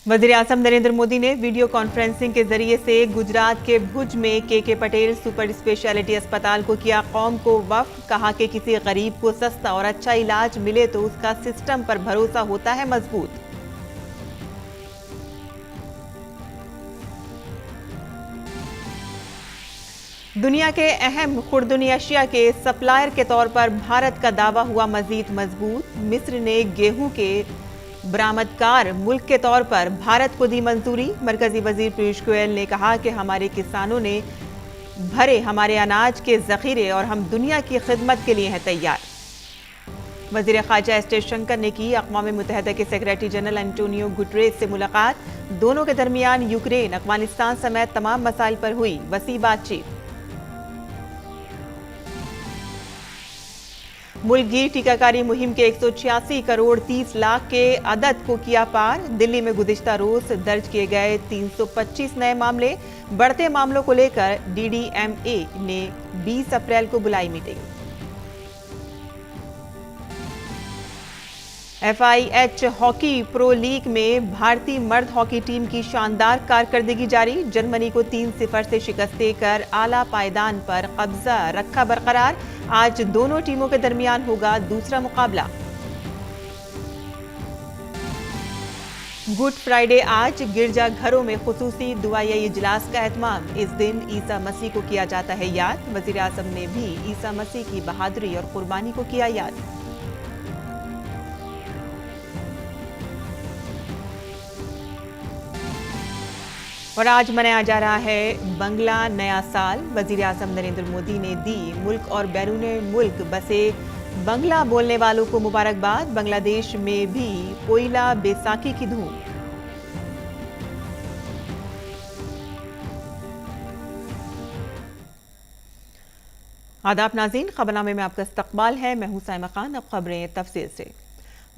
वज़ीर-ए-आज़म नरेंद्र मोदी ने video conferencing के जरिए से गुजरात के भुज में के पटेल सुपर स्पेशलिटी अस्पताल को किया कौम को वफ़। कहा कि किसी गरीब को सस्ता और अच्छा इलाज मिले तो उसका सिस्टम पर भरोसा होता है मजबूत। दुनिया के अहम खुर्दनी अशिया के सप्लायर के तौर पर भारत का दावा हुआ मजीद मजबूत। मिस्र ने गेहूं के बरामदकार मुल्क के तौर पर भारत को दी मंजूरी। मरकजी वजीर पीयूष गोयल ने कहा कि हमारे किसानों ने भरे हमारे अनाज के जखीरे और हम दुनिया की खिदमत के लिए हैं तैयार। वजीर खारजा एस जयशंकर ने की अक़वाम मुत्तहिदा के सेक्रेटरी जनरल एंटोनियो गुटरेस से मुलाकात। दोनों के दरमियान यूक्रेन, अफगानिस्तान समेत तमाम मसाइल पर हुई वसी बातचीत। मुल्क की टीकाकारी मुहिम के 186 करोड़ 30 लाख के अदद को किया पार। दिल्ली में गुज़िश्ता रोज दर्ज किए गए 325 नए मामले। बढ़ते मामलों को लेकर DDMA ने 20 अप्रैल को बुलाई meeting. FIH hockey pro league में भारतीय मर्द हॉकी टीम की शानदार कारकर्दगी जारी। जर्मनी को 3-0 से शिकस्त देकर आला पायदान पर कब्जा रखा बरकरार। आज दोनों टीमों के दरमियान होगा दूसरा मुकाबला। गुड फ्राइडे आज गिरजाघरों में खुसूसी दुआई इजलास का एहतमाम। इस दिन ईसा मसीह को किया जाता है याद। वज़ीर-ए-आज़म ने भी ईसा मसीह की बहादुरी और कुर्बानी को किया याद। और आज मनाया जा रहा है बंगला नया साल। वज़ीर-ए-आज़म नरेंद्र मोदी ने दी मुल्क और बैरूने मुल्क बसे बंगला बोलने वालों को मुबारकबाद। बांग्लादेश में भी पोइला बैसाखी की धूम। आदाब नाज़रीन, खबरनामे में आपका इस्तकबाल है। मैं हूं साइमा खान। अब खबरें तफसील से।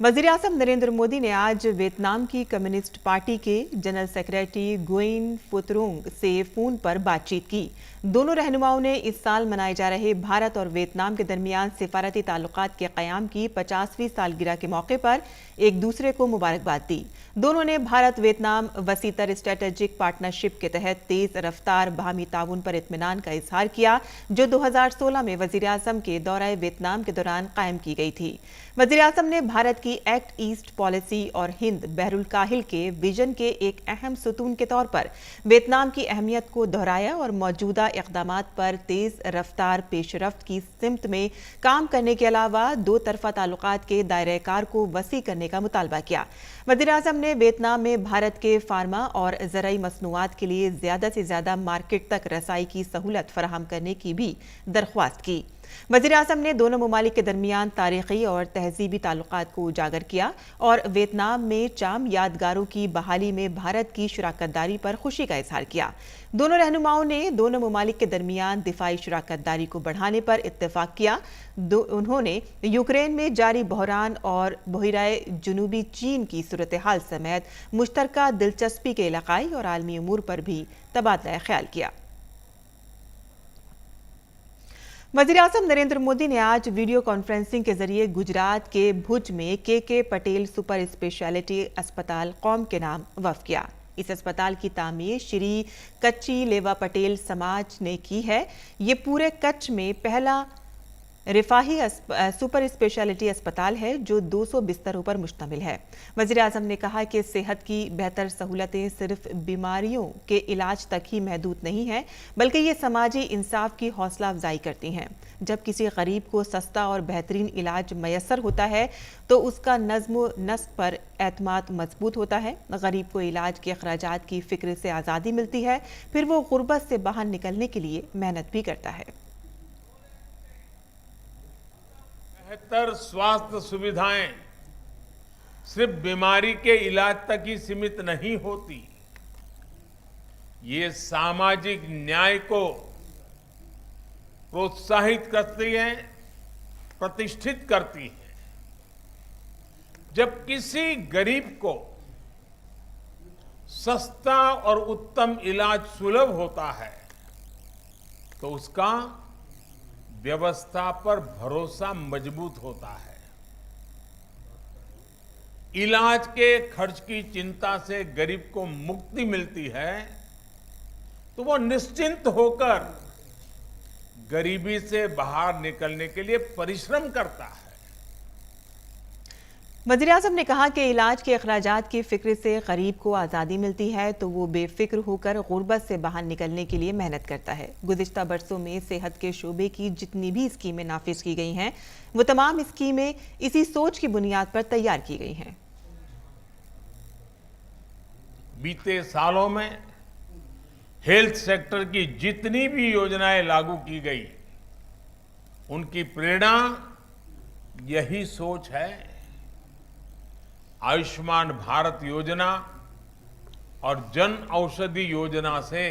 वज़ीर-ए-आज़म नरेंद्र मोदी ने आज वियतनाम की कम्युनिस्ट पार्टी के जनरल सेक्रेटरी गुयेन फु त्रुंग से फोन पर बातचीत की। दोनों रहनुमाओं ने इस साल मनाए जा रहे भारत और वियतनाम के दरमियान सिफारती ताल्लुकात के क़याम की 50वीं सालगिरह के मौके पर एक दूसरे को मुबारकबाद दी। दोनों ने भारत वियतनाम वसीतर स्ट्रेटेजिक पार्टनरशिप के तहत तेज रफ्तार बाहमी ताउन पर इत्मीनान का इजहार किया, जो 2016 में वज़ीर-ए-आज़म के दौरे वियतनाम के दौरान कायम की गई थी। वज़ीर-ए-आज़म ने भारत की एक्ट ईस्ट पॉलिसी और हिंद बहरुल काहिल के विजन के एक अहम सुतून के तौर पर वियतनाम की अहमियत को दोहराया और मौजूदा इक़दामात पर तेज रफ्तार पेशरफ्त की सिमत में काम करने के अलावा दो तरफा ताल्लुकात के दायरे-ए-कार को वसी करने का मुतालबा किया। वज़ीर-ए-आज़म ने वियतनाम में भारत के फार्मा और ज़राई मसनूआत के लिए ज़्यादा से ज़्यादा मार्केट तक रसाई की सहूलत फराहम करने की भी दरख्वास्त की। वज़ीर-ए-आज़म ने दोनों ममालिक के दरमियान तारीखी और तहजीबी ताल्लुकात को उजागर किया और वियतनाम में चाम यादगारों की बहाली में भारत की शराकतदारी पर खुशी का इजहार किया। दोनों रहनुमाओं ने दोनों ममालिक के दरमियान दिफाई शराकतदारी को बढ़ाने पर इत्तेफाक किया। उन्होंने यूक्रेन में जारी बहरान और बहिराए जुनूबी चीन की सूरत हाल समेत मुश्तरका दिलचस्पी के इलाकाई और आलमी उमूर पर भी तबादला ख्याल किया। वज़ीर-ए-आज़म नरेंद्र मोदी ने आज वीडियो कॉन्फ्रेंसिंग के जरिए गुजरात के भुज में के पटेल सुपर स्पेशलिटी अस्पताल कौम के नाम वफ़ किया। इस अस्पताल की तामीर श्री कच्ची लेवा पटेल समाज ने की है। ये पूरे कच्छ में पहला रिफाही सुपर स्पेशलिटी अस्पताल है जो 200 बिस्तरों पर मुश्तमिल है। वज़ीर-ए-आज़म ने कहा कि सेहत की बेहतर सहूलतें सिर्फ बीमारियों के इलाज तक ही महदूद नहीं है, बल्कि ये समाजी इंसाफ की हौसला अफजाई करती हैं। जब किसी गरीब को सस्ता और बेहतरीन इलाज मैसर होता है तो उसका नज़्म नस्क पर एतमाद मजबूत होता है। गरीब को इलाज के अखराजात की फिक्र से आज़ादी मिलती है, फिर वो गुर्बत से बाहर निकलने के लिए मेहनत भी करता है। बेहतर स्वास्थ्य सुविधाएं सिर्फ बीमारी के इलाज तक ही सीमित नहीं होती, ये सामाजिक न्याय को प्रोत्साहित करती है, प्रतिष्ठित करती है। जब किसी गरीब को सस्ता और उत्तम इलाज सुलभ होता है तो उसका व्यवस्था पर भरोसा मजबूत होता है। इलाज के खर्च की चिंता से गरीब को मुक्ति मिलती है तो वो निश्चिंत होकर गरीबी से बाहर निकलने के लिए परिश्रम करता है। वज़ीर-ए-आज़म ने कहा कि इलाज के अखराजात की फिक्र से गरीब को आज़ादी मिलती है तो वो बेफिक्र होकर गुर्बत से बाहर निकलने के लिए मेहनत करता है। गुज़िश्ता बरसों में सेहत के शोबे की जितनी भी स्कीमें नाफिज की गई हैं वो तमाम स्कीमें इसी सोच की बुनियाद पर तैयार की गई हैं। बीते सालों में हेल्थ सेक्टर की जितनी भी योजनाएं लागू की गई उनकी प्रेरणा यही सोच है। आयुष्मान भारत योजना और जन औषधि योजना से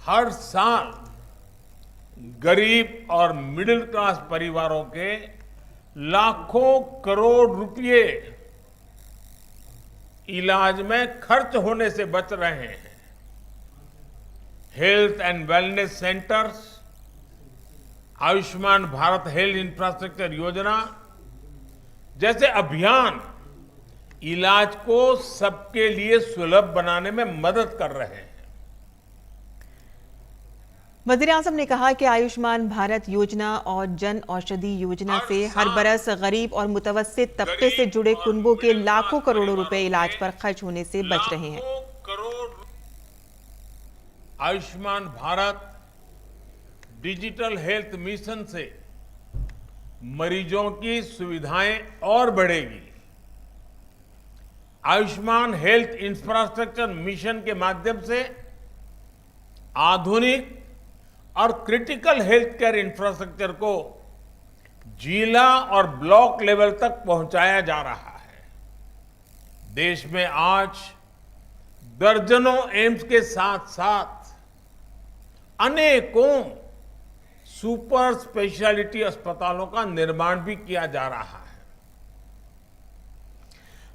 हर साल गरीब और मिडिल क्लास परिवारों के लाखों करोड़ रुपए इलाज में खर्च होने से बच रहे हैं। Health and wellness centres, Ayushman Bharat health infrastructure योजना जैसे अभियान इलाज को सबके लिए सुलभ बनाने में मदद कर रहे हैं। वज़ीर-ए-आज़म ने कहा कि आयुष्मान भारत योजना और जन औषधि योजना से हर बरस गरीब और मुतवस्सित तबके से जुड़े कुनबों के लाखों करोड़ों रुपए इलाज पर खर्च होने से बच रहे हैं। Ayushman Bharat digital health mission से मरीजों की सुविधाएं और बढ़ेगी। आयुष्मान हेल्थ इंफ्रास्ट्रक्चर मिशन के माध्यम से आधुनिक और क्रिटिकल हेल्थ केयर इंफ्रास्ट्रक्चर को जिला और ब्लॉक लेवल तक पहुंचाया जा रहा है। देश में आज दर्जनों एम्स के साथ साथ अनेकों सुपर स्पेशलिटी अस्पतालों का निर्माण भी किया जा रहा है।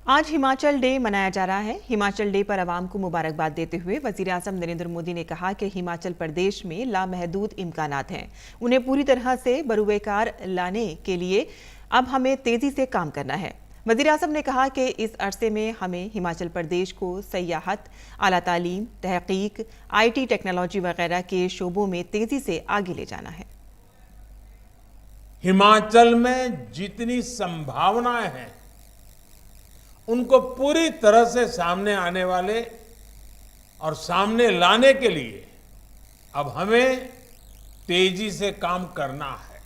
आज हिमाचल डे मनाया जा रहा है। हिमाचल डे पर आवाम को मुबारकबाद देते हुए वज़ीर-ए-आज़म नरेंद्र मोदी ने कहा कि हिमाचल प्रदेश में लामहदूद इम्कानात हैं। उन्हें पूरी तरह से बरूएकार लाने के लिए अब हमें तेजी से काम करना है। वज़ीर-ए-आज़म ने कहा कि इस अरसे में हमें हिमाचल प्रदेश को सयाहत, आला तालीम, तहकीक, IT टेक्नोलॉजी वगैरह के शोबों में तेजी से आगे ले जाना है। हिमाचल में जितनी संभावनाएं हैं उनको पूरी तरह से सामने आने वाले और सामने लाने के लिए अब हमें तेजी से काम करना है।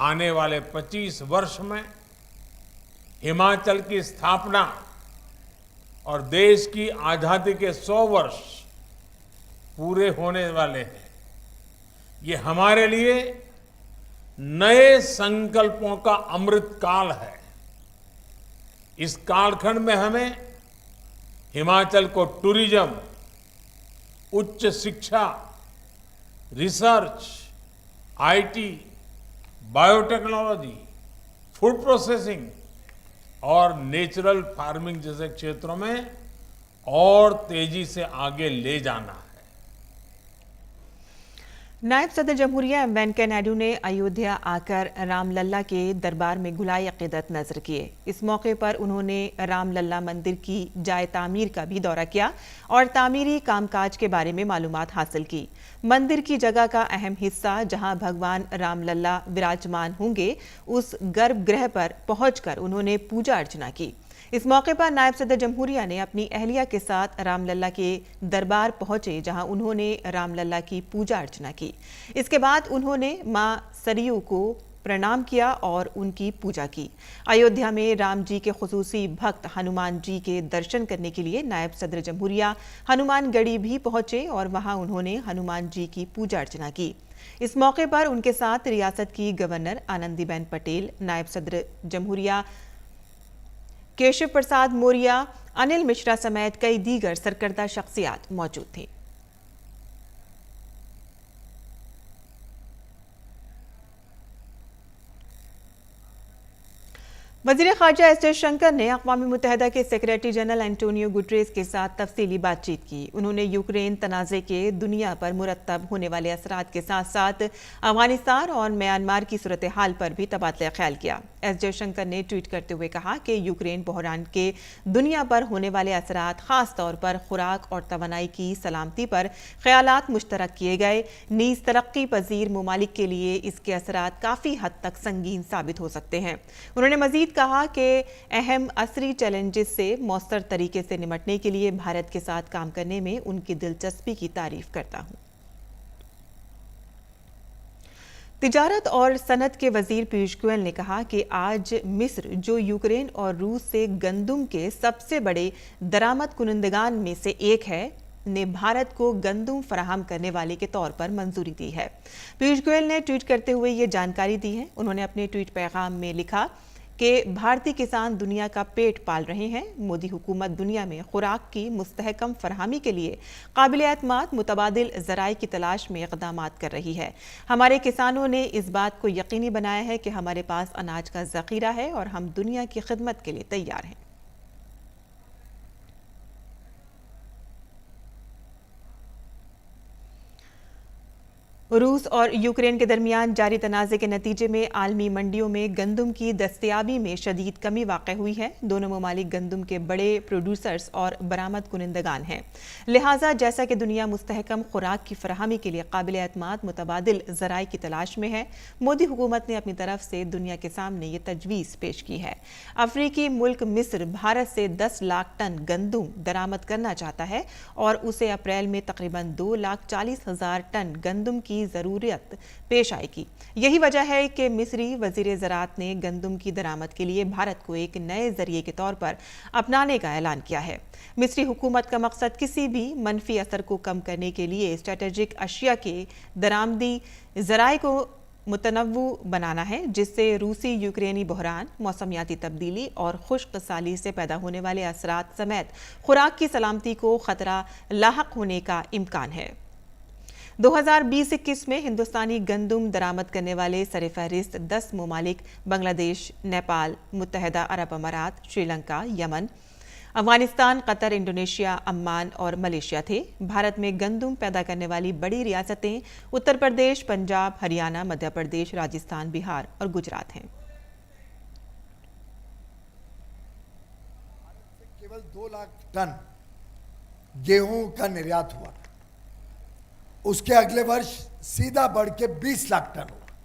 आने वाले 25 वर्ष में हिमाचल की स्थापना और देश की आजादी के 100 वर्ष पूरे होने वाले हैं। ये हमारे लिए नए संकल्पों का अमृत काल है। इस कालखंड में हमें हिमाचल को टूरिज्म, उच्च शिक्षा, research, IT, biotechnology, food processing और नेचुरल फार्मिंग जैसे क्षेत्रों में और तेजी से आगे ले जाना है। नायब सदर जमहूरिया वेंकैया नायडू ने अयोध्या आकर रामलला के दरबार में गुलाए अक़ीदत नजर किए। इस मौके पर उन्होंने रामलला मंदिर की जाए तामीर का भी दौरा किया और तामीरी कामकाज के बारे में मालूमात हासिल की। मंदिर की जगह का अहम हिस्सा जहां भगवान रामलला विराजमान होंगे उस गर्भगृह पर पहुंचकर उन्होंने पूजा अर्चना की। इस मौके पर नायब सदर जमहूरिया ने अपनी अहलिया के साथ रामलला के दरबार पहुंचे जहां उन्होंने रामलला की पूजा अर्चना की। इसके बाद उन्होंने मां सरयू को प्रणाम किया और उनकी पूजा की। अयोध्या में राम जी के खुसूसी भक्त हनुमान जी के दर्शन करने के लिए नायब सदर जमहूरिया हनुमानगढ़ी भी पहुंचे और वहां उन्होंने हनुमान जी की पूजा अर्चना की। इस मौके पर उनके साथ रियासत की गवर्नर आनंदीबेन पटेल, नायब सदर जमहूरिया केशव प्रसाद मौर्य, अनिल मिश्रा समेत कई दीगर सरकर्दा शख्सियात मौजूद थी। वज़ीर ख़ारजा एस जयशंकर ने अक़वाम मुत्तहिदा के सेक्रेटरी जनरल एंटोनियो गुटरेस के साथ तफसीली बातचीत की। उन्होंने यूक्रेन तनाज़े के दुनिया पर मुरत्तब होने वाले असरात के साथ साथ अफ़ग़ानिस्तान और म्यांमार की सूरत हाल पर भी तबादला ख्याल किया। एस जयशंकर ने ट्वीट करते हुए कहा कि यूक्रेन बहरान के दुनिया पर होने वाले असरात, खास तौर पर खुराक और तवानाई की सलामती पर ख्यालात मुश्तरक किए गए। नीज तरक्की पजीर ममालिक के लिए इसके असरात काफ़ी हद तक संगीन साबित हो सकते हैं। उन्होंने मजीद कहा कि अहम असरी चैलेंजेस से मौसर तरीके से निपटने के लिए भारत के साथ काम करने में उनकी दिलचस्पी की तारीफ करता हूं। तिजारत और सनत के वजीर पीयूष गोयल ने कहा कि आज मिस्र, जो यूक्रेन और रूस से गंदुम के सबसे बड़े दरामद कुनंदगान में से एक है, ने भारत को गंदुम फराहम करने वाले के तौर पर मंजूरी दी है। पीयूष गोयल ने ट्वीट करते हुए ये जानकारी दी है। उन्होंने अपने ट्वीट पैगाम में लिखा कि भारतीय किसान दुनिया का पेट पाल रहे हैं। मोदी हुकूमत दुनिया में खुराक की मुस्तहकम फरहमी के लिए काबिल एतमाद मुतबादिल ज़राए की तलाश में इक़दामात कर रही है। हमारे किसानों ने इस बात को यकीनी बनाया है कि हमारे पास अनाज का ज़ख़ीरा है और हम दुनिया की खिदमत के लिए तैयार हैं। रूस और यूक्रेन के दरमियान जारी तनाज़े के नतीजे में आलमी मंडियों में गंदुम की दस्तयाबी में शदीद कमी वाक़ई हुई है। दोनों ममालिक गंदुम के बड़े प्रोड्यूसर्स और बरामद कुनिंदगान हैं। लिहाजा जैसा कि दुनिया मुस्तहकम खुराक की फराहमी के लिए काबिल एतमाद मुतबादिल ज़राए की तलाश में है, मोदी हुकूमत ने अपनी तरफ से दुनिया के सामने ये तजवीज़ पेश की है। अफ्रीकी मुल्क मिस्र भारत से 10 लाख टन गंदुम दरामद करना चाहता है और उसे अप्रैल में तकरीबन 2,40,000 टन गंदुम की जरूरत पेश आएगी। यही वजह है कि मिस्री वजीर ज़राअत ने गंदुम की दरामद के लिए भारत को एक नए जरिए के तौर पर अपनाने का ऐलान किया है। मिस्री हुकूमत का मकसद किसी भी मनफी असर को कम करने के लिए स्ट्रेटेजिक अशिया के दरामदी ज़राए को मुतनव्वु बनाना है, जिससे रूसी यूक्रेनी बहरान, मौसमियाती तब्दीली और खुश्क साली से पैदा होने वाले असरात समेत खुराक की सलामती को खतरा लाहक होने का इम्कान है। 2020-21 में हिंदुस्तानी गंदुम दरामद करने वाले सरफहरिस्त 10 ममालिक बांग्लादेश, नेपाल, मुत्तहदा अरब अमारात, Sri Lanka, Yemen, Afghanistan, Qatar, Indonesia, Amman और मलेशिया थे। भारत में गंदुम पैदा करने वाली बड़ी रियासतें उत्तर प्रदेश, पंजाब, हरियाणा, मध्य प्रदेश, राजस्थान, बिहार और गुजरात हैं। केवल 2 लाख टन गेहूं का निर्यात हुआ, उसके अगले वर्ष सीधा बढ़ के 20 लाख टन हुआ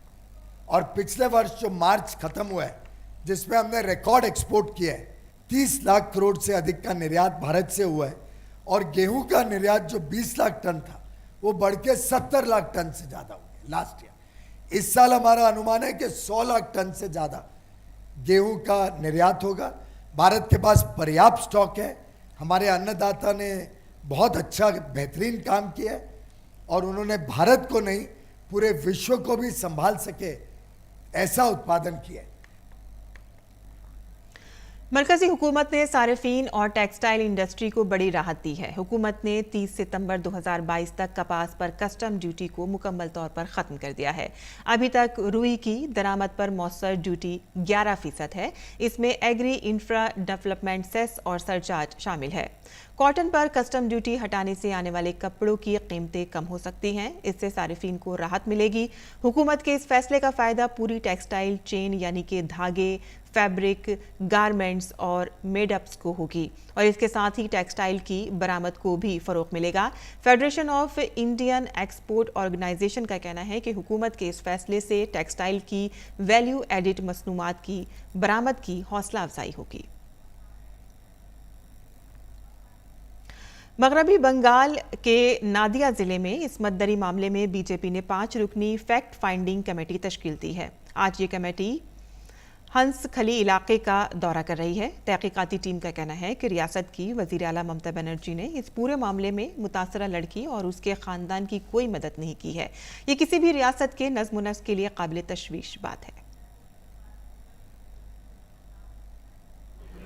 और पिछले वर्ष जो मार्च खत्म हुआ है, जिसमें हमने रिकॉर्ड एक्सपोर्ट किया है, 30 लाख करोड़ से अधिक का निर्यात भारत से हुआ है और गेहूं का निर्यात जो 20 लाख टन था वो बढ़ के 70 लाख टन से ज़्यादा हो गया लास्ट ईयर। इस साल हमारा अनुमान है कि 100 लाख टन से ज़्यादा गेहूं का निर्यात होगा। भारत के पास पर्याप्त स्टॉक है। हमारे अन्नदाता ने बहुत अच्छा बेहतरीन काम किया है और उन्होंने भारत को नहीं पूरे विश्व को भी संभाल सके ऐसा उत्पादन किया है। मरकजी हुकूमत ने सारिफीन और टेक्सटाइल इंडस्ट्री को बड़ी राहत दी है। हुकूमत ने 30 सितंबर 2022 तक कपास पर कस्टम ड्यूटी को मुकम्मल तौर पर ख़त्म कर दिया है। अभी तक रुई की दरामद पर मौसर ड्यूटी 11% है। इसमें एग्री इंफ्रा डेवलपमेंट सेस और सरचार्ज शामिल है। कॉटन पर कस्टम ड्यूटी हटाने से आने वाले कपड़ों की कीमतें कम हो सकती हैं। इससे सारिफीन को राहत मिलेगी। हुकूमत के इस फैसले का फ़ायदा पूरी टेक्सटाइल चेन यानी कि धागे, फैब्रिक, गारमेंट्स और मेडअप्स को होगी और इसके साथ ही टेक्सटाइल की बरामद को भी फ़रोग़ मिलेगा। Federation of Indian export organisation का कहना है कि हुकूमत के इस फैसले से टेक्सटाइल की वैल्यू एडिड मसनूआत की बरामद की हौसला अफजाई होगी। मगरबी बंगाल के नादिया जिले में इस्मत दरी मामले में बीजेपी ने 5 रुकनी फैक्ट फाइंडिंग कमेटी तश्कील दी है। आज ये कमेटी हंस खली इलाके का दौरा कर रही है। तहकीकाती टीम का कहना है कि रियासत की वज़ीर आला ममता बनर्जी ने इस पूरे मामले में मुतासरा लड़की और उसके ख़ानदान की कोई मदद नहीं की है। ये किसी भी रियासत के नज़्म नस्क़ के लिए काबिल तशवीश बात है।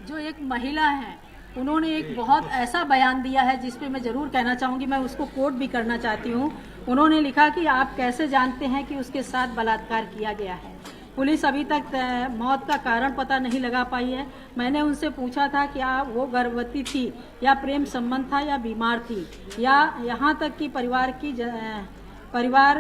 जो एक महिला है, उन्होंने एक बहुत ऐसा बयान दिया है जिस पे मैं ज़रूर कहना चाहूँगी, मैं उसको कोट भी करना चाहती हूँ। उन्होंने लिखा कि आप कैसे जानते हैं कि उसके साथ बलात्कार किया गया है। पुलिस अभी तक मौत का कारण पता नहीं लगा पाई है। मैंने उनसे पूछा था कि वो गर्भवती थी या प्रेम संबंध था या बीमार थी या यहाँ तक कि परिवार की परिवार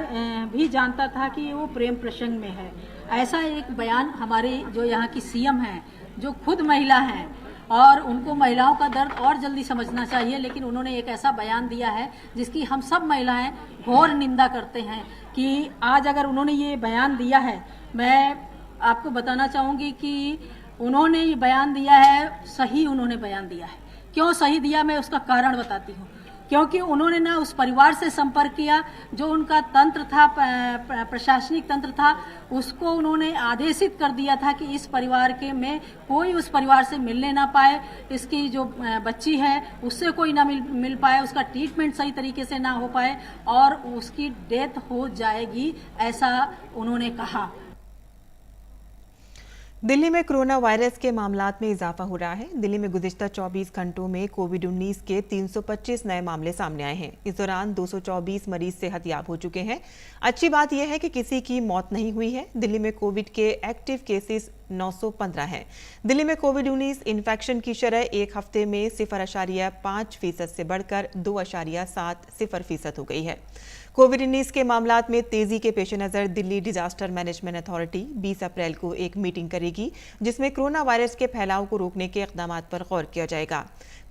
भी जानता था कि वो प्रेम प्रसंग में है। ऐसा एक बयान हमारे जो यहाँ की सीएम हैं, जो खुद महिला हैं और उनको महिलाओं का दर्द और जल्दी समझना चाहिए, लेकिन उन्होंने एक ऐसा बयान दिया है जिसकी हम सब महिलाएं घोर निंदा करते हैं कि आज अगर उन्होंने ये बयान दिया है, मैं आपको बताना चाहूँगी कि उन्होंने ये बयान दिया है, सही उन्होंने बयान दिया है। क्यों सही दिया, मैं उसका कारण बताती हूँ। क्योंकि उन्होंने ना उस परिवार से संपर्क किया, जो उनका तंत्र था, प्रशासनिक तंत्र था, उसको उन्होंने आदेशित कर दिया था कि इस परिवार के में कोई उस परिवार से मिलने ना पाए, इसकी जो बच्ची है उससे कोई ना मिल पाए, उसका ट्रीटमेंट सही तरीके से ना हो पाए और उसकी डेथ हो जाएगी, ऐसा उन्होंने कहा। दिल्ली में कोरोना वायरस के मामलात में इजाफा हो रहा है। दिल्ली में गुज़िश्ता 24 घंटों में कोविड-19 के 325 नए मामले सामने आए हैं। इस दौरान 224 मरीज सेहतयाब हो चुके हैं। अच्छी बात यह है कि किसी की मौत नहीं हुई है। दिल्ली में कोविड के एक्टिव केसेस 915 हैं। दिल्ली में कोविड-19 इन्फेक्शन की शरह एक हफ्ते में 0.5% से बढ़कर 2.70% हो गई है। कोविड-19 के मामलात में तेजी के पेश नजर दिल्ली डिजास्टर मैनेजमेंट अथॉरिटी 20 अप्रैल को एक मीटिंग करेगी, जिसमें कोरोना वायरस के फैलाव को रोकने के इक़दामात पर गौर किया जाएगा।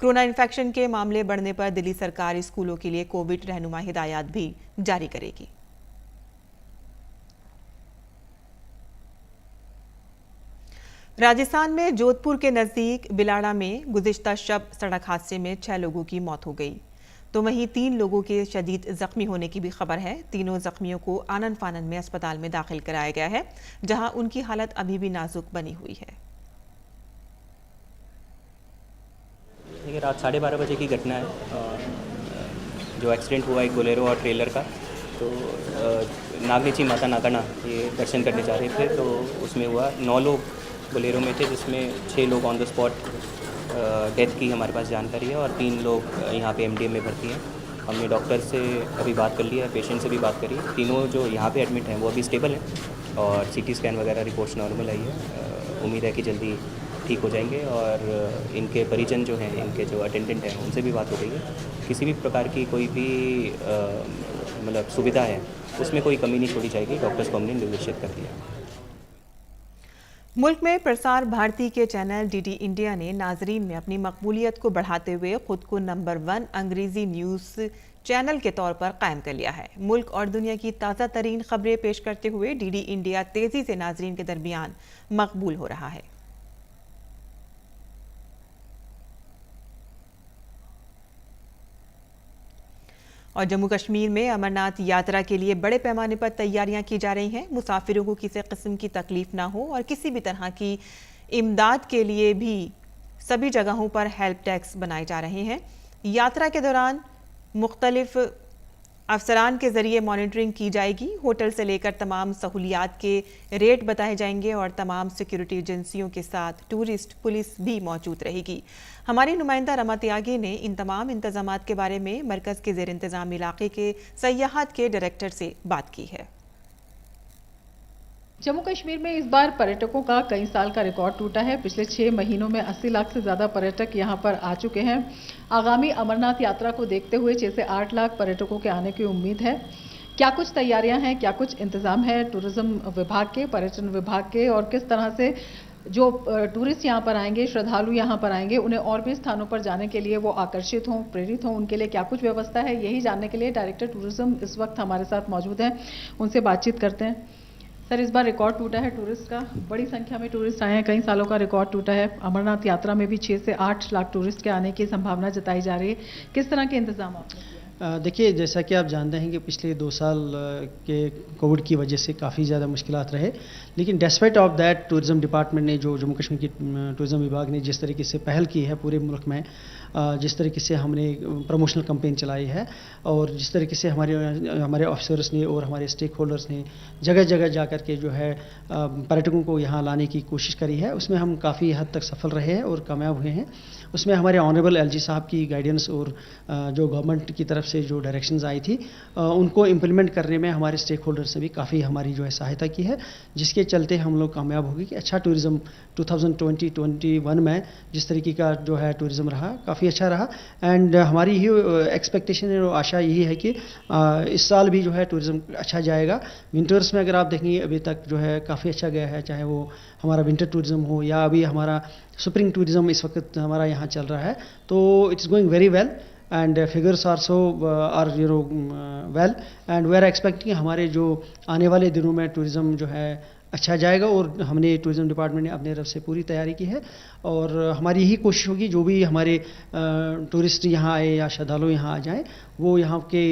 कोरोना इन्फेक्शन के मामले बढ़ने पर दिल्ली सरकार स्कूलों के लिए कोविड रहनुमा हिदायत भी जारी करेगी। राजस्थान में जोधपुर के नजदीक बिलाड़ा में गुज़िश्ता शब सड़क हादसे में 6 लोगों की मौत हो गई, तो वहीं 3 लोगों के शदीद जख्मी होने की भी खबर है। तीनों जख्मियों को आनन फानन में अस्पताल में दाखिल कराया गया है, जहां उनकी हालत अभी भी नाजुक बनी हुई है। देखिए, रात 12:30 बजे की घटना है। जो एक्सीडेंट हुआ एक बोलेरो और ट्रेलर का, तो नागनीची माता नाकाना ये दर्शन करने जा रहे थे, तो उसमें हुआ 9 लोग बोलेरो में थे, जिसमें 6 लोग ऑन द स्पॉट डेथ की हमारे पास जानकारी है और 3 लोग यहाँ पे एमडीएम में भर्ती हैं। हमने डॉक्टर से अभी बात कर लिया है, पेशेंट से भी बात करी। तीनों जो यहाँ पे एडमिट हैं वो अभी स्टेबल हैं और सीटी स्कैन वगैरह रिपोर्ट्स नॉर्मल आई है। उम्मीद है कि जल्दी ठीक हो जाएंगे और इनके परिजन जो हैं, इनके जो अटेंडेंट हैं, उनसे भी बात हो गई है। किसी भी प्रकार की कोई भी मतलब सुविधा है उसमें कोई कमी नहीं छोड़ी जाएगी, डॉक्टर्स को हमने निर्देशित कर दिया। मुल्क में प्रसार भारती के चैनल डीडी इंडिया ने नाजरीन में अपनी मकबूलियत को बढ़ाते हुए खुद को नंबर 1 अंग्रेजी न्यूज़ चैनल के तौर पर कायम कर लिया है। मुल्क और दुनिया की ताज़ा तरीन खबरें पेश करते हुए डीडी इंडिया तेजी से नाजरीन के दरमियान मकबूल हो रहा है। और जम्मू कश्मीर में अमरनाथ यात्रा के लिए बड़े पैमाने पर तैयारियां की जा रही हैं। मुसाफिरों को किसी किस्म की तकलीफ ना हो और किसी भी तरह की इमदाद के लिए भी सभी जगहों पर हेल्प डेस्क बनाए जा रहे हैं। यात्रा के दौरान मुख्तलिफ अफसरान के जरिए मॉनिटरिंग की जाएगी। होटल से लेकर तमाम सहूलियात के रेट बताए जाएंगे और तमाम सिक्योरिटी एजेंसियों के साथ टूरिस्ट पुलिस भी मौजूद रहेगी। हमारी नुमाइंदा रमा त्यागी ने इन तमाम इंतजामात के बारे में मरकज़ के ज़ेर इंतज़ाम इलाके के सयाहत के डायरेक्टर से बात की है। जम्मू कश्मीर में इस बार पर्यटकों का कई साल का रिकॉर्ड टूटा है। पिछले 6 महीनों में 80 लाख से ज़्यादा पर्यटक यहां पर आ चुके हैं। आगामी अमरनाथ यात्रा को देखते हुए 6 से 8 लाख पर्यटकों के आने की उम्मीद है। क्या कुछ तैयारियां हैं, क्या कुछ इंतजाम है टूरिज्म विभाग के, पर्यटन विभाग के, और किस तरह से जो टूरिस्ट यहाँ पर आएंगे, श्रद्धालु यहाँ पर आएंगे, उन्हें और भी स्थानों पर जाने के लिए वो आकर्षित हों, प्रेरित हों, उनके लिए क्या कुछ व्यवस्था है, यही जानने के लिए डायरेक्टर टूरिज्म इस वक्त हमारे साथ मौजूद हैं। उनसे बातचीत करते हैं। सर, इस बार रिकॉर्ड टूटा है टूरिस्ट का, बड़ी संख्या में टूरिस्ट आए हैं, कई सालों का रिकॉर्ड टूटा है। अमरनाथ यात्रा में भी 6 से 8 लाख टूरिस्ट के आने की संभावना जताई जा रही है। किस तरह के इंतजाम आपने? देखिए, जैसा कि आप जानते हैं कि पिछले 2 साल के कोविड की वजह से काफ़ी ज़्यादा मुश्किलात रहे, लेकिन despite of that tourism department ने, जो जम्मू कश्मीर की टूरिज़्म विभाग ने जिस तरीके से पहल की है पूरे मुल्क में, जिस तरीके से हमने प्रमोशनल कैंपेन चलाई है और जिस तरीके से हमारे ऑफिसर्स ने और हमारे स्टेक होल्डर्स ने जगह जगह जा कर के जो है पर्यटकों को यहाँ लाने की कोशिश करी है, उसमें हम काफ़ी हद तक सफल रहे हैं और कामयाब हुए हैं। उसमें हमारे ऑनरेबल एलजी साहब की गाइडेंस और जो गवर्नमेंट की तरफ से जो डायरेक्शंस आई थी उनको इम्प्लीमेंट करने में हमारे स्टेक होल्डर्स ने भी काफ़ी हमारी जो है सहायता की है, जिसके चलते हम लोग कामयाब हो गए कि अच्छा टूरिज़्म 2020-21 में जिस तरीके का जो है टूरिज़्म रहा काफ़ी अच्छा रहा। एंड हमारी ही एक्सपेक्टेशन और आशा यही है कि इस साल भी जो है टूरिज़्म अच्छा जाएगा। विंटर्स में अगर आप देखेंगे अभी तक जो है काफ़ी अच्छा गया है, चाहे वो हमारा विंटर टूरिज़्म हो या अभी हमारा स्प्रिंग टूरिज़्म इस वक्त हमारा यहाँ चल रहा है, तो it's going very well and figures are so are well and we are expecting हमारे जो आने वाले दिनों में टूरिज़्म जो है अच्छा जाएगा। और हमने टूरिज़्म डिपार्टमेंट ने अपने तरफ से पूरी तैयारी की है और हमारी यही कोशिश होगी जो भी हमारे टूरिस्ट यहाँ आए या श्रद्धालु यहाँ आ जाएं वो यहाँ के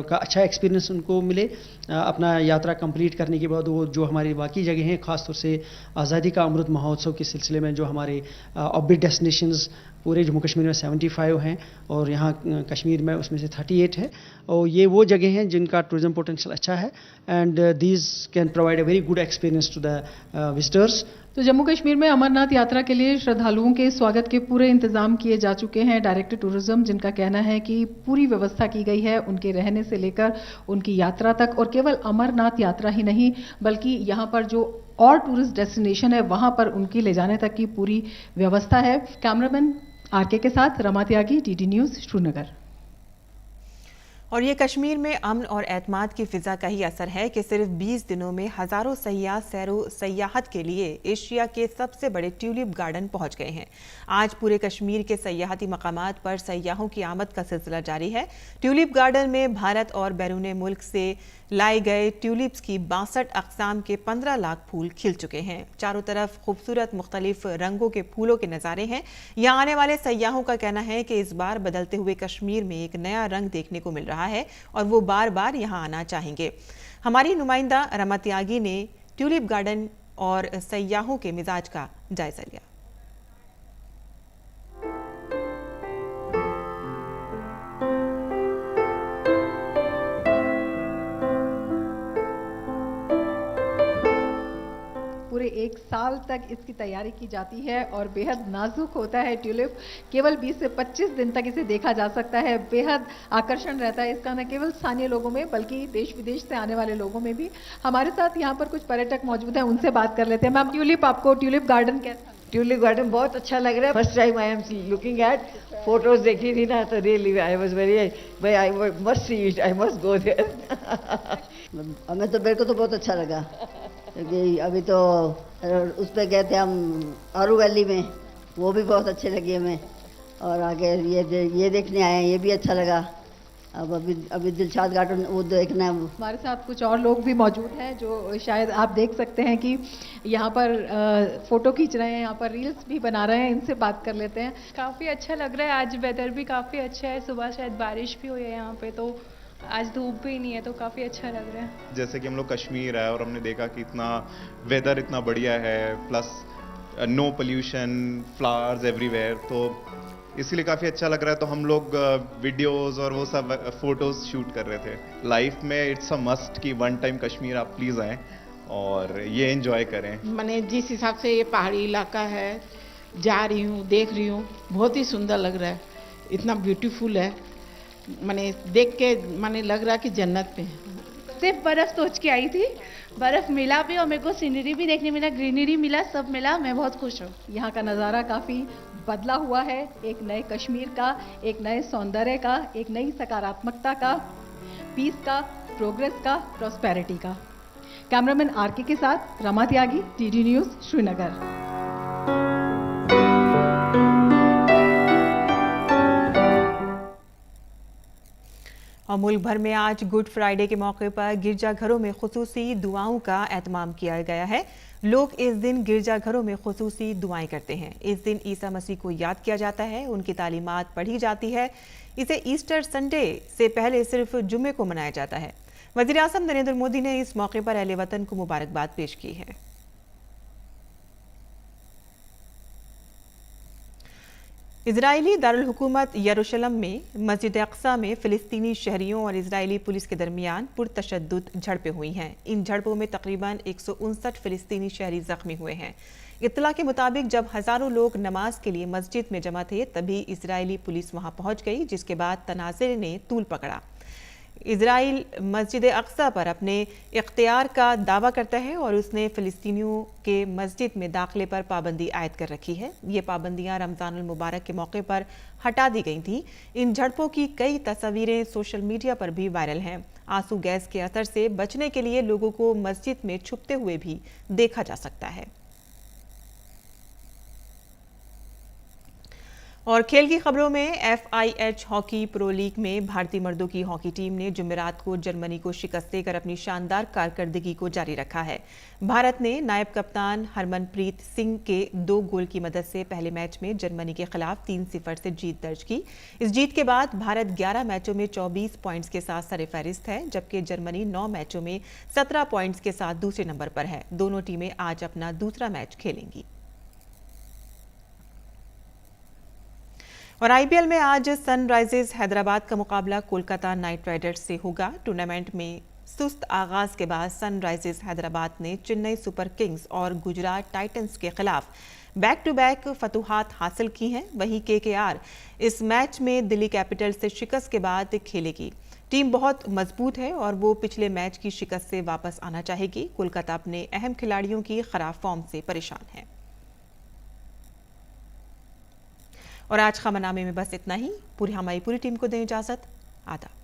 का अच्छा एक्सपीरियंस उनको मिले। अपना यात्रा कंप्लीट करने के बाद वो जो हमारी बाकी जगह हैं, ख़ासतौर से आज़ादी का अमृत महोत्सव के सिलसिले में जो हमारे ऑर्बिट डेस्टिनेशंस पूरे जम्मू कश्मीर में 75 हैं और यहाँ कश्मीर में उसमें से 38 है, और ये वो जगह हैं जिनका टूरिज़्म पोटेंशियल अच्छा है and these can provide a very good experience to the visitors. तो जम्मू कश्मीर में अमरनाथ यात्रा के लिए श्रद्धालुओं के स्वागत के पूरे इंतजाम किए जा चुके हैं। डायरेक्टर टूरिज्म जिनका कहना है कि पूरी व्यवस्था की गई है उनके रहने से लेकर उनकी यात्रा तक, और केवल अमरनाथ यात्रा ही नहीं बल्कि यहाँ पर जो और टूरिस्ट डेस्टिनेशन है वहां पर उनकी ले जाने तक की पूरी व्यवस्था है। कैमरामैन आरके के साथ रमा त्यागी, डीडी न्यूज, श्रीनगर। और ये कश्मीर में अमन और एतमाद की फिजा का ही असर है कि सिर्फ 20 दिनों में हजारों सयाह सैरो सयाहत के लिए एशिया के सबसे बड़े ट्यूलिप गार्डन पहुंच गए हैं। आज पूरे कश्मीर के सयाहती मकामात पर सयाहों की आमद का सिलसिला जारी है। ट्यूलिप गार्डन में भारत और बैरून मुल्क से लाए गए ट्यूलिप्स की 62 अक़साम के 15 लाख फूल खिल चुके हैं। चारों तरफ खूबसूरत मुख्तलिफ रंगों के फूलों के नज़ारे हैं। यहाँ आने वाले सयाहों का कहना है कि इस बार बदलते हुए कश्मीर में एक नया रंग देखने को मिल रहा है और वो बार बार यहाँ आना चाहेंगे। हमारी नुमाइंदा रमा त्यागी ने ट्यूलिप गार्डन और सयाहों के मिजाज का जायजा लिया। पूरे एक साल तक इसकी तैयारी की जाती है और बेहद नाजुक होता है ट्यूलिप। केवल 20 से 25 दिन तक इसे देखा जा सकता है। बेहद आकर्षण रहता है इसका, न केवल स्थानीय लोगों में बल्कि देश विदेश से आने वाले लोगों में भी। हमारे साथ यहाँ पर कुछ पर्यटक मौजूद हैं, उनसे बात कर लेते हैं। मैम, ट्यूलिप आपको ट्यूलिप गार्डन कैसा? ट्यूलिप गार्डन बहुत अच्छा लग रहा है। First time I am looking at photos देखी थी ना, तो really I was very I must see it, I must go there. मेरे को तो बहुत अच्छा लगा क्योंकि अभी तो उस पर गए थे हम आरू वैली में, वो भी बहुत अच्छे लगे हमें, और आगे ये देखने आए हैं, ये भी अच्छा लगा। अब अभी दिलशाद गार्डन वो देखना है। हमारे साथ कुछ और लोग भी मौजूद हैं जो शायद आप देख सकते हैं कि यहाँ पर फोटो खींच रहे हैं, यहाँ पर रील्स भी बना रहे हैं। इनसे बात कर लेते हैं। काफ़ी अच्छा लग रहा है, आज वेदर भी काफ़ी अच्छा है। सुबह शायद बारिश भी हुई है यहाँ पे, तो आज धूप भी नहीं है, तो काफ़ी अच्छा लग रहा है। जैसे कि हम लोग कश्मीर आए और हमने देखा कि इतना वेदर इतना बढ़िया है, plus no pollution, flowers everywhere, तो इसलिए काफ़ी अच्छा लग रहा है। तो हम लोग वीडियोस और वो सब फोटोज शूट कर रहे थे। लाइफ में इट्स अ मस्ट कि वन टाइम कश्मीर आप प्लीज़ आएँ और ये एंजॉय करें। मैंने जिस हिसाब से ये पहाड़ी इलाका है, जा रही हूँ, देख रही हूँ, बहुत ही सुंदर लग रहा है, इतना ब्यूटीफुल है। मैंने देख के मैंने लग रहा कि जन्नत पे है। सिर्फ बर्फ़ सोच के आई थी, बर्फ़ मिला भी और मेरे को सीनरी भी देखने मिला, ग्रीनरी मिला, सब मिला। मैं बहुत खुश हूँ। यहाँ का नज़ारा काफ़ी बदला हुआ है, एक नए कश्मीर का, एक नए सौंदर्य का, एक नई सकारात्मकता का, पीस का, प्रोग्रेस का, प्रॉस्पेरिटी का। कैमरामैन आरके के साथ रमा त्यागी, टीडी न्यूज़, श्रीनगर। और मुल्क भर में आज गुड फ्राइडे के मौके पर गिरजाघरों में खुसूसी दुआओं का एहतमाम किया गया है। लोग इस दिन गिरजाघरों में खुसूसी दुआएं करते हैं। इस दिन ईसा मसीह को याद किया जाता है, उनकी तालीमात पढ़ी जाती है। इसे ईस्टर संडे से पहले सिर्फ जुम्मे को मनाया जाता है। वज़ीर आज़म नरेंद्र मोदी ने इस मौके पर अहले वतन को मुबारकबाद पेश की है। इजरायली दारुल हुकूमत यरूशलेम में मस्जिद अक्सा में फिलिस्तीनी शहरियों और इजरायली पुलिस के दरमियान पुरतशद्दुद झड़पें हुई हैं। इन झड़पों में तकरीबन 159 फिलिस्तीनी शहरी जख्मी हुए हैं। इत्तला के मुताबिक जब हजारों लोग नमाज के लिए मस्जिद में जमा थे तभी इजरायली पुलिस वहां पहुंच गई, जिसके बाद तनाज़े ने तूल पकड़ा। इजराइल मस्जिद अक्सा पर अपने इख्तियार का दावा करता है और उसने फिलिस्तीनियों के मस्जिद में दाखिले पर पाबंदी आयद कर रखी है। ये पाबंदियां रमज़ानुल मुबारक के मौके पर हटा दी गई थीं। इन झड़पों की कई तस्वीरें सोशल मीडिया पर भी वायरल हैं। आंसू गैस के असर से बचने के लिए लोगों को मस्जिद में छुपते हुए भी देखा जा सकता है। और खेल की खबरों में FIH हॉकी प्रो लीग में भारतीय मर्दों की हॉकी टीम ने जुमेरात को जर्मनी को शिकस्त देकर अपनी शानदार कारकर्दगी को जारी रखा है। भारत ने नायब कप्तान हरमनप्रीत सिंह के 2 गोल की मदद से पहले मैच में जर्मनी के खिलाफ 3-0 से जीत दर्ज की। इस जीत के बाद भारत 11 मैचों में 24 पॉइंट्स के साथ सरफहरिस्त है, जबकि जर्मनी 9 मैचों में 17 पॉइंट्स के साथ दूसरे नंबर पर है। दोनों टीमें आज अपना दूसरा मैच खेलेंगी। और IPL में आज सनराइजर्स हैदराबाद का मुकाबला कोलकाता नाइट राइडर्स से होगा। टूर्नामेंट में सुस्त आगाज के बाद सनराइजर्स हैदराबाद ने चेन्नई सुपर किंग्स और गुजरात टाइटंस के खिलाफ बैक टू बैक फतूहात हासिल की हैं। वहीं KKR इस मैच में दिल्ली कैपिटल्स से शिकस्त के बाद खेलेगी। टीम बहुत मजबूत है और वो पिछले मैच की शिकस्त से वापस आना चाहेगी। कोलकाता अपने अहम खिलाड़ियों की खराब फॉर्म से परेशान है। और आज खबरनामे में बस इतना ही। हमारी पूरी टीम को दें इजाजत। आदाब।